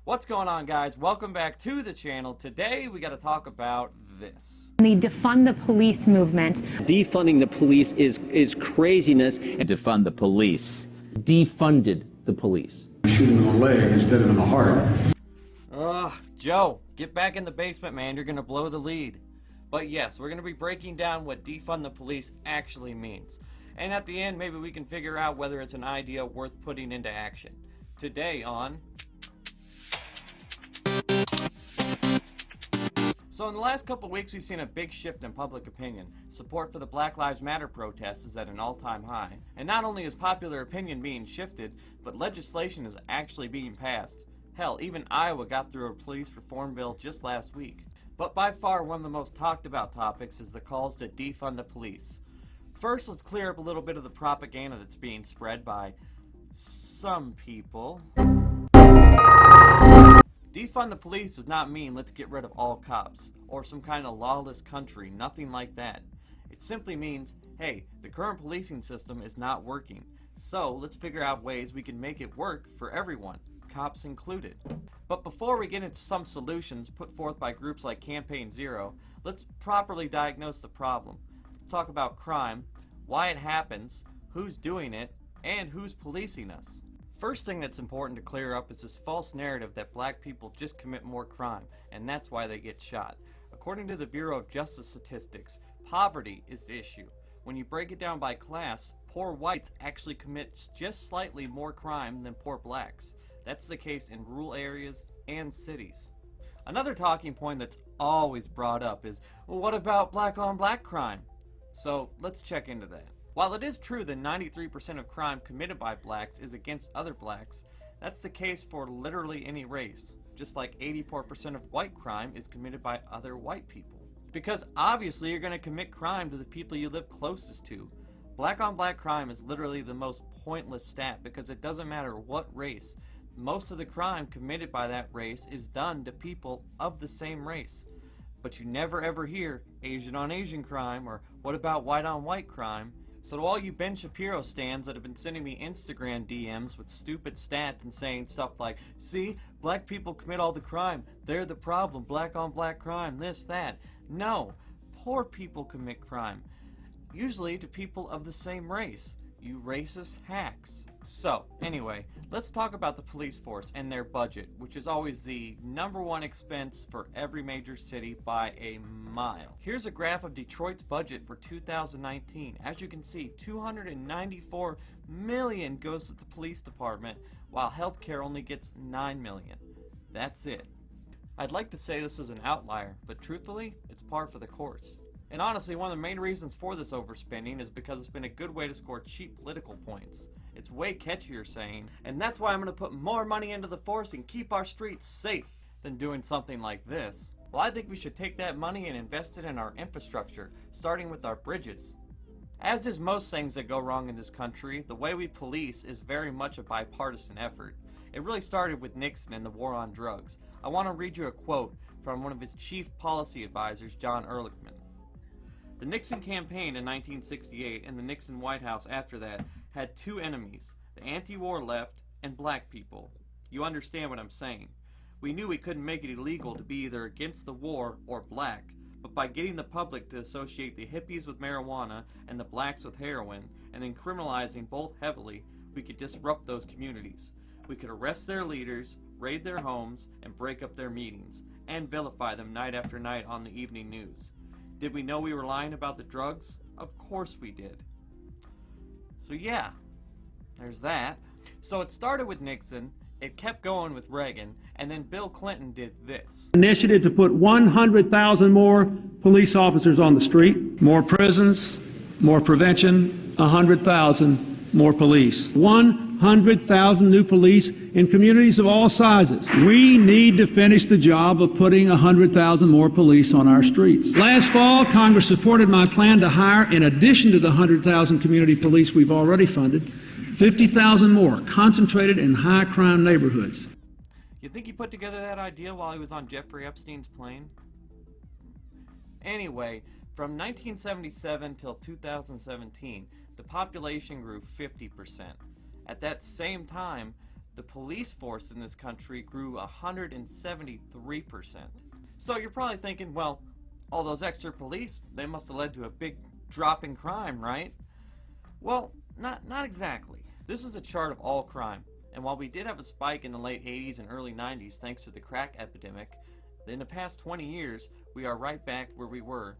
What's going on, guys? Welcome back to the channel. Today we got to talk about this. The Defund the Police movement. Defunding the police is craziness. Defund the police. Defunded the police. Shoot him in the leg instead of in the heart. Joe, get back in the basement, man. You're gonna blow the lead. But yes, we're gonna be breaking down what defund the police actually means. And at the end, maybe we can figure out whether it's an idea worth putting into action. Today on... So in the last couple weeks, we've seen a big shift in public opinion. Support for the Black Lives Matter protests is at an all-time high. And not only is popular opinion being shifted, but legislation is actually being passed. Hell, even Iowa got through a police reform bill just last week. But by far, one of the most talked about topics is the calls to defund the police. First, let's clear up a little bit of the propaganda that's being spread by some people. Defund the police does not mean let's get rid of all cops, or some kind of lawless country, nothing like that. It simply means, hey, the current policing system is not working, so let's figure out ways we can make it work for everyone, cops included. But before we get into some solutions put forth by groups like Campaign Zero, let's properly diagnose the problem. Let's talk about crime, why it happens, who's doing it, and who's policing us. First thing that's important to clear up is this false narrative that black people just commit more crime, and that's why they get shot. According to the Bureau of Justice Statistics, poverty is the issue. When you break it down by class, poor whites actually commit just slightly more crime than poor blacks. That's the case in rural areas and cities. Another talking point that's always brought up is, well, what about black on black crime? So let's check into that. While it is true that 93% of crime committed by blacks is against other blacks, that's the case for literally any race, just like 84% of white crime is committed by other white people. Because obviously you're going to commit crime to the people you live closest to. Black on black crime is literally the most pointless stat because it doesn't matter what race. Most of the crime committed by that race is done to people of the same race. But you never ever hear Asian on Asian crime or what about white on white crime. So to all you Ben Shapiro stans that have been sending me Instagram DMs with stupid stats and saying stuff like, see, black people commit all the crime, they're the problem, black on black crime, this, that. No, poor people commit crime, usually to people of the same race. You racist hacks. So, anyway, let's talk about the police force and their budget, which is always the #1 expense for every major city by a mile. Here's a graph of Detroit's budget for 2019. As you can see, $294 million goes to the police department, while healthcare only gets $9 million. That's it. I'd like to say this is an outlier, but truthfully, it's par for the course. And honestly, one of the main reasons for this overspending is because it's been a good way to score cheap political points. It's way catchier saying, and that's why I'm going to put more money into the force and keep our streets safe, than doing something like this. Well, I think we should take that money and invest it in our infrastructure, starting with our bridges. As is most things that go wrong in this country, the way we police is very much a bipartisan effort. It really started with Nixon and the war on drugs. I want to read you a quote from one of his chief policy advisors, John Ehrlichman. The Nixon campaign in 1968 and the Nixon White House after that had two enemies, the anti-war left and black people. You understand what I'm saying. We knew we couldn't make it illegal to be either against the war or black, but by getting the public to associate the hippies with marijuana and the blacks with heroin, and then criminalizing both heavily, we could disrupt those communities. We could arrest their leaders, raid their homes, and break up their meetings, and vilify them night after night on the evening news. Did we know we were lying about the drugs? Of course we did. So yeah, there's that. So it started with Nixon, it kept going with Reagan, and then Bill Clinton did this. Initiative to put 100,000 more police officers on the street. More prisons, more prevention, 100,000 more police. 100,000 new police in communities of all sizes. We need to finish the job of putting 100,000 more police on our streets. Last fall, Congress supported my plan to hire, in addition to the 100,000 community police we've already funded, 50,000 more concentrated in high-crime neighborhoods. You think he put together that idea while he was on Jeffrey Epstein's plane? Anyway, from 1977 till 2017, the population grew 50%. At that same time, the police force in this country grew 173%. So you're probably thinking, well, all those extra police, they must have led to a big drop in crime, right? Well, not exactly. This is a chart of all crime, and while we did have a spike in the late 80s and early 90s thanks to the crack epidemic, in the past 20 years, we are right back where we were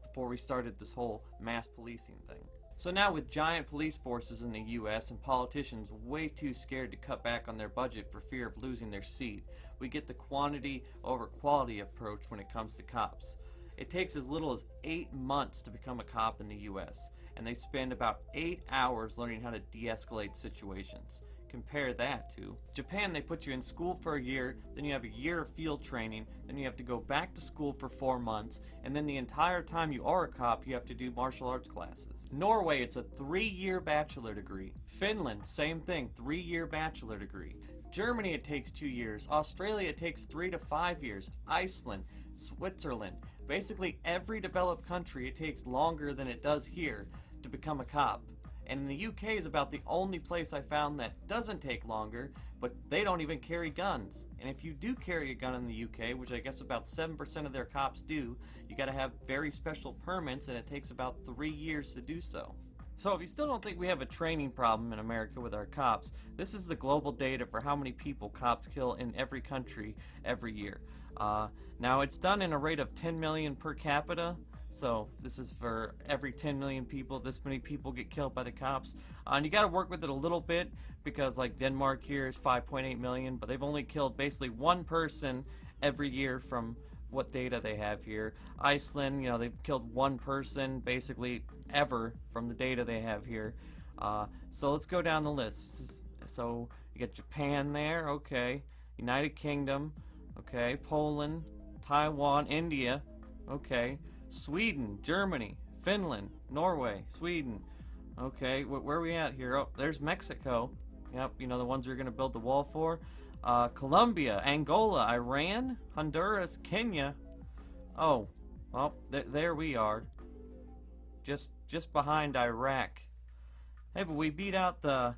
before we started this whole mass policing thing. So now with giant police forces in the US and politicians way too scared to cut back on their budget for fear of losing their seat, we get the quantity over quality approach when it comes to cops. It takes as little as 8 months to become a cop in the US, and they spend about 8 hours learning how to de-escalate situations. Compare that to Japan. They put you in school for a year, then you have a year of field training, then you have to go back to school for 4 months, and then the entire time you are a cop you have to do martial arts classes. Norway, it's a 3-year bachelor degree. Finland, same thing, 3-year bachelor degree. Germany, it takes 2 years. Australia, it takes 3 to 5 years. Iceland, Switzerland, basically every developed country, it takes longer than it does here to become a cop. And in the UK is about the only place I found that doesn't take longer, but they don't even carry guns. And if you do carry a gun in the UK, which I guess about 7% of their cops do, you gotta have very special permits, and it takes about 3 years to do so. So if you still don't think we have a training problem in America with our cops, this is the global data for how many people cops kill in every country every year. Now it's done in a rate of 10 million per capita. So this is for every 10 million people, this many people get killed by the cops. And you got to work with it a little bit because like Denmark here is 5.8 million, but they've only killed basically one person every year from what data they have here. Iceland, they've killed one person basically ever from the data they have here. So let's go down the list. So you got Japan there, okay. United Kingdom, okay. Poland, Taiwan, India, okay. Sweden, Germany, Finland, Norway, Sweden. Okay, where are we at here? Oh, there's Mexico. Yep, the ones we're going to build the wall for. Colombia, Angola, Iran, Honduras, Kenya. Oh, well, there we are. Just behind Iraq. Hey, but we beat out the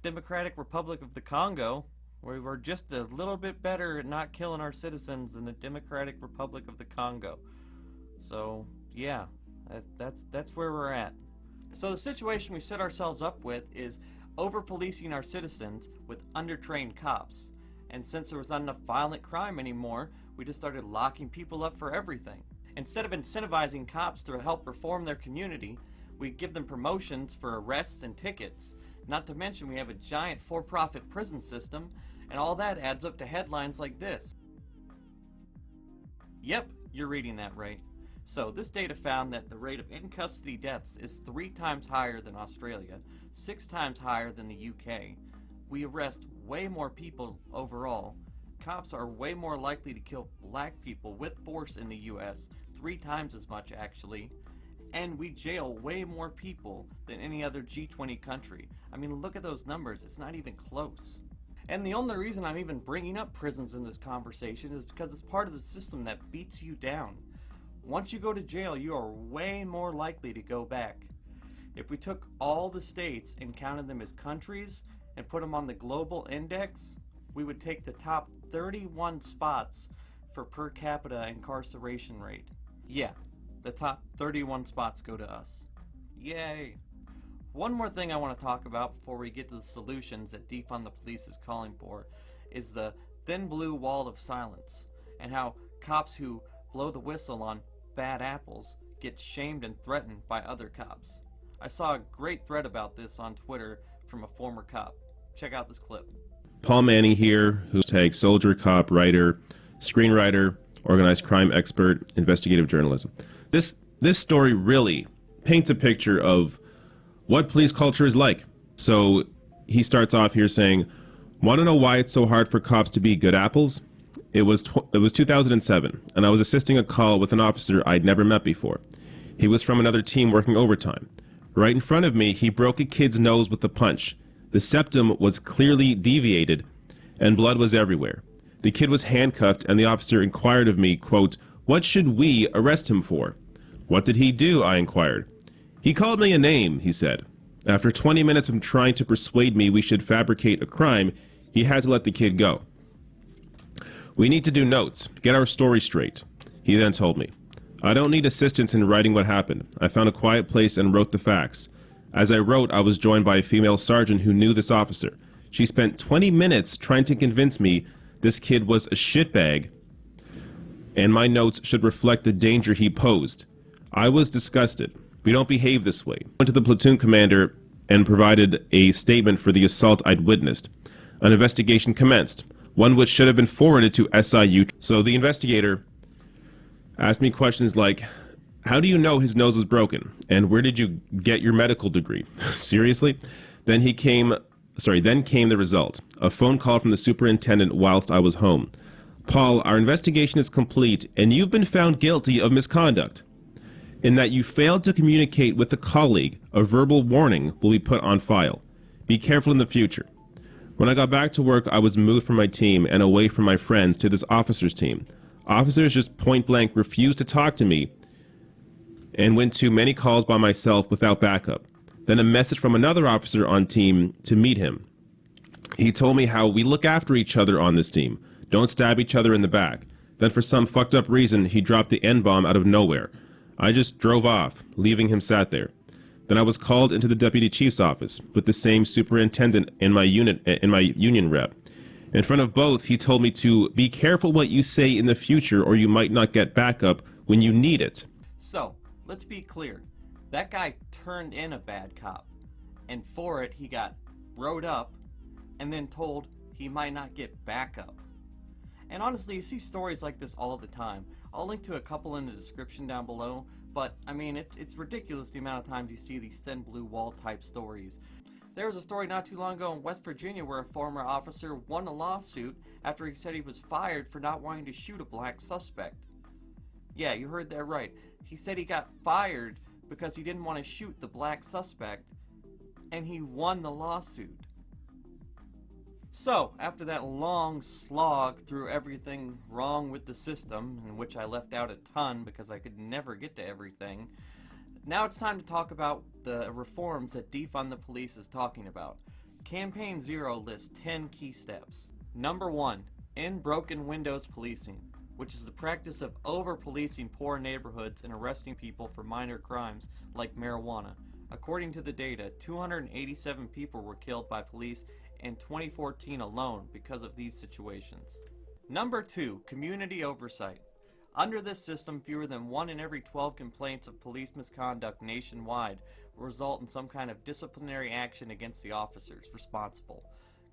Democratic Republic of the Congo. We were just a little bit better at not killing our citizens than the Democratic Republic of the Congo. So, yeah, that's where we're at. So the situation we set ourselves up with is over-policing our citizens with under-trained cops. And since there was not enough violent crime anymore, we just started locking people up for everything. Instead of incentivizing cops to help reform their community, we give them promotions for arrests and tickets. Not to mention we have a giant for-profit prison system, and all that adds up to headlines like this. Yep, you're reading that right. So this data found that the rate of in-custody deaths is 3 times higher than Australia, 6 times higher than the UK. We arrest way more people overall. Cops are way more likely to kill black people with force in the US, 3 times as much actually. And we jail way more people than any other G20 country. I mean, look at those numbers, it's not even close. And the only reason I'm even bringing up prisons in this conversation is because it's part of the system that beats you down. Once you go to jail, you are way more likely to go back. If we took all the states and counted them as countries and put them on the global index, we would take the top 31 spots for per capita incarceration rate. Yeah, the top 31 spots go to us. Yay! One more thing I want to talk about before we get to the solutions that Defund the Police is calling for is the thin blue wall of silence, and how cops who blow the whistle on bad apples get shamed and threatened by other cops. I saw a great thread about this on Twitter from a former cop. Check out this clip. Paul Manning here, who's tag soldier, cop, writer, screenwriter, organized crime expert, investigative journalism. This story really paints a picture of what police culture is like. So he starts off here saying, "Want to know why it's so hard for cops to be good apples? It was 2007, and I was assisting a call with an officer I'd never met before. He was from another team working overtime. Right in front of me, he broke a kid's nose with a punch. The septum was clearly deviated, and blood was everywhere. The kid was handcuffed, and the officer inquired of me, quote, 'What should we arrest him for?' 'What did he do?' I inquired. 'He called me a name,' he said. After 20 minutes of trying to persuade me we should fabricate a crime, He had to let the kid go. We need to do notes, get our story straight, he then told me. I don't need assistance in writing what happened. I found a quiet place and wrote the facts. As I wrote, I was joined by a female sergeant who knew this officer. She spent 20 minutes trying to convince me this kid was a shitbag and my notes should reflect the danger he posed. I was disgusted. We don't behave this way. I went to the platoon commander and provided a statement for the assault I'd witnessed. An investigation commenced, one which should have been forwarded to SIU. So the investigator asked me questions like, how do you know his nose was broken? And where did you get your medical degree? Seriously? Then came the result. A phone call from the superintendent whilst I was home. Paul, our investigation is complete, and you've been found guilty of misconduct. In that you failed to communicate with a colleague, a verbal warning will be put on file. Be careful in the future. When I got back to work, I was moved from my team and away from my friends to this officer's team. Officers just point blank refused to talk to me and went to many calls by myself without backup. Then a message from another officer on team to meet him. He told me how we look after each other on this team. Don't stab each other in the back. Then for some fucked up reason, he dropped the N-bomb out of nowhere. I just drove off, leaving him sat there. Then I was called into the deputy chief's office with the same superintendent and my union rep. In front of both, he told me to be careful what you say in the future or you might not get backup when you need it. So, let's be clear. That guy turned in a bad cop. And for it, he got wrote up and then told he might not get backup. And honestly, you see stories like this all the time. I'll link to a couple in the description down below, but I mean, it's ridiculous the amount of times you see these thin blue wall type stories. There was a story not too long ago in West Virginia where a former officer won a lawsuit after he said he was fired for not wanting to shoot a black suspect. Yeah, you heard that right. He said he got fired because he didn't want to shoot the black suspect, and he won the lawsuit. So, after that long slog through everything wrong with the system, in which I left out a ton because I could never get to everything, now it's time to talk about the reforms that Defund the Police is talking about. Campaign Zero lists 10 key steps. Number 1, end broken windows policing, which is the practice of over-policing poor neighborhoods and arresting people for minor crimes like marijuana. According to the data, 287 people were killed by police in 2014 alone because of these situations. Number 2, community oversight. Under this system, fewer than 1 in every 12 complaints of police misconduct nationwide will result in some kind of disciplinary action against the officers responsible.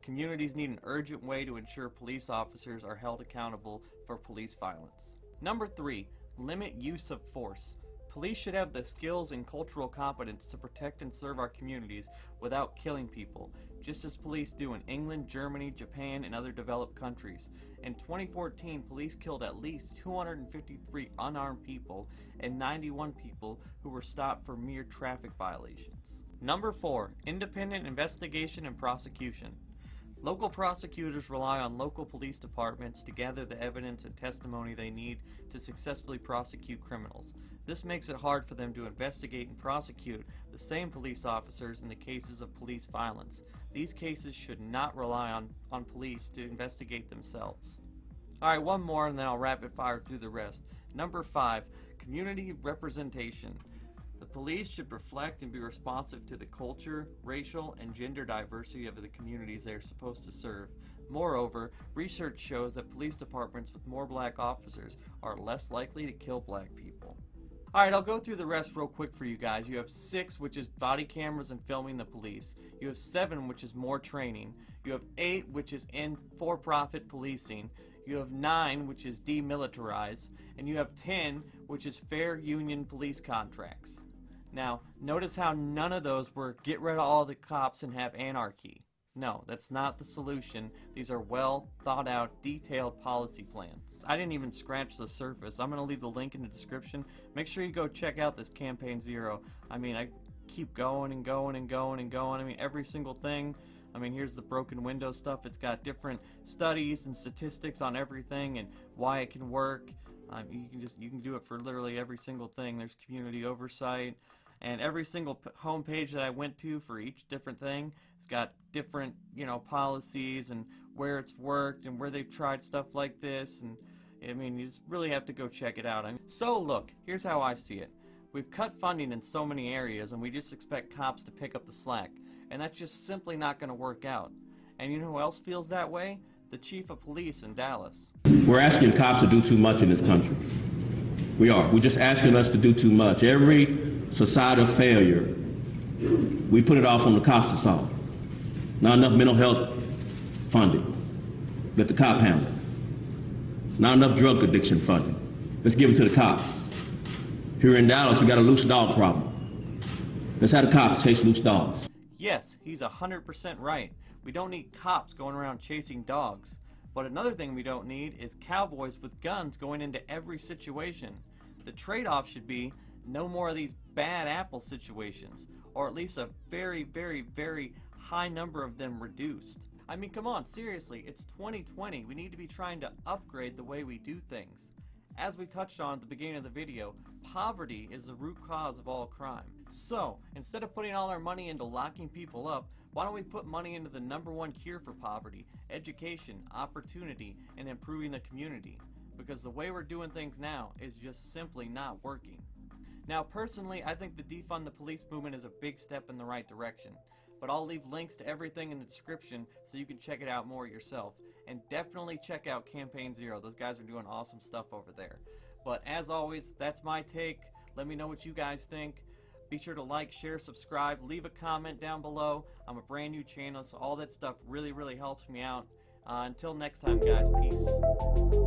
Communities need an urgent way to ensure police officers are held accountable for police violence. Number 3, limit use of force. Police should have the skills and cultural competence to protect and serve our communities without killing people, just as police do in England, Germany, Japan, and other developed countries. In 2014, police killed at least 253 unarmed people and 91 people who were stopped for mere traffic violations. Number 4, independent investigation and prosecution. Local prosecutors rely on local police departments to gather the evidence and testimony they need to successfully prosecute criminals. This makes it hard for them to investigate and prosecute the same police officers in the cases of police violence. These cases should not rely on police to investigate themselves. Alright, one more and then I'll rapid fire through the rest. Number 5, community representation. The police should reflect and be responsive to the culture, racial, and gender diversity of the communities they are supposed to serve. Moreover, research shows that police departments with more black officers are less likely to kill black people. Alright, I'll go through the rest real quick for you guys. You have 6, which is body cameras and filming the police. You have 7, which is more training. You have 8, which is in for-profit policing. You have 9, which is demilitarized. And you have 10, which is fair union police contracts. Now, notice how none of those were get rid of all the cops and have anarchy. No, that's not the solution. These are well thought out, detailed policy plans. I didn't even scratch the surface. I'm going to leave the link in the description. Make sure you go check out this Campaign Zero. I mean, I keep going and going and going and going. I mean, every single thing. I mean, here's the broken window stuff. It's got different studies and statistics on everything and why it can work. You can do it for literally every single thing. There's community oversight. And every single homepage that I went to for each different thing, it's got different, policies and where it's worked and where they've tried stuff like this, and I mean, you just really have to go check it out. So look, here's how I see it. We've cut funding in so many areas, and we just expect cops to pick up the slack, and that's just simply not going to work out. And you know who else feels that way? The chief of police in Dallas. We're asking cops to do too much in this country. We are. We're just asking us to do too much. Every societal failure, we put it off on the cops to solve. Not enough mental health funding. Let the cop handle it. Not enough drug addiction funding. Let's give it to the cops. Here in Dallas, we got a loose dog problem. Let's have the cops chase loose dogs. Yes, he's 100% right. We don't need cops going around chasing dogs. But another thing we don't need is cowboys with guns going into every situation. The trade-off should be no more of these bad apple situations, or at least a very, very, very high number of them reduced. I mean, come on, seriously, it's 2020. We need to be trying to upgrade the way we do things. As we touched on at the beginning of the video, poverty is the root cause of all crime. So, instead of putting all our money into locking people up, why don't we put money into the #1 cure for poverty, education, opportunity, and improving the community? Because the way we're doing things now is just simply not working. Now, personally, I think the Defund the Police movement is a big step in the right direction. But I'll leave links to everything in the description so you can check it out more yourself. And definitely check out Campaign Zero. Those guys are doing awesome stuff over there. But as always, that's my take. Let me know what you guys think. Be sure to like, share, subscribe, leave a comment down below. I'm a brand new channel, so all that stuff really, really helps me out. Until next time, guys, peace.